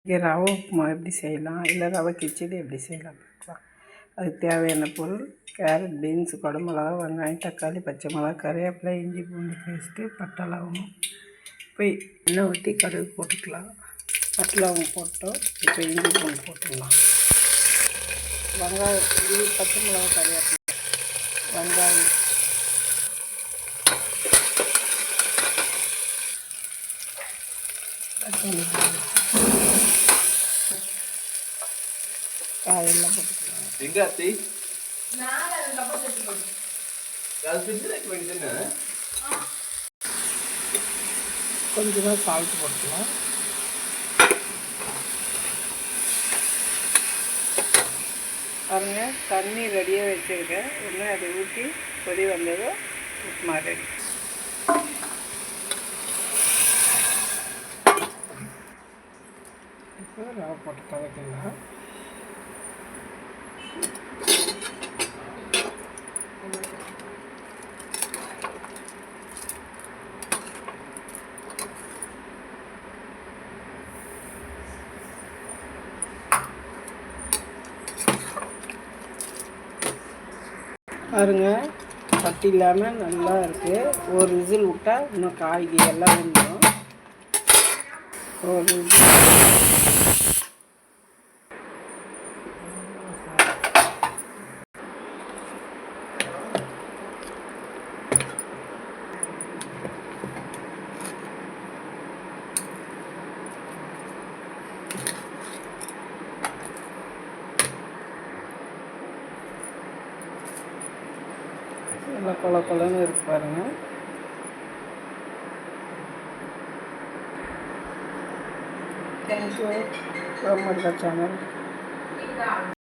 இங்கே ரவை உப்புமா எப்படி செய்யலாம், இல்லை ரவை கிச்சடி எப்படி செய்யலாம் பார்க்கலாம். அதுக்கு தேவையான பொருள்: கேரட், பீன்ஸ், குடமிளகா, வெங்காயம், தக்காளி, பச்சை மிளகா, கறிவேப்பிலை, இஞ்சி பூண்டு பேஸ்ட்டு, பட்டை லவங்கம். இப்போ எண்ணெய் ஊற்றி கடுகு போட்டுக்கலாம். பட்டை லவங்கம் போட்டோம். இப்போ இஞ்சி பூண்டு போட்டுக்கலாம். வெங்காயம், பச்சை மிளகா, கறிவேப்பிலை, வெங்காயம், காயெல்லாம் போட்டுக்கலாம். கொஞ்சமாக சால்ட் போட்டுக்கலாம். பாருங்க, தண்ணி ரெடியாக வச்சுருக்கேன். ஒன்று அதை ஊற்றி கொதி வந்ததும் உப்புமா ரெடி. இப்போ ரவை போட்டு துவைக்கலாம். பாருங்க, கட்டி இல்லாமல் நல்லா இருக்குது. ஒரு விசில் விட்டால் இன்னும் காய்கறி எல்லாம் வெந்துடும். ஒரு நல்லா கொல கொலன்னு இருக்கு பாருங்கள். தேங்க்யூ. ரொம்ப சேனல்.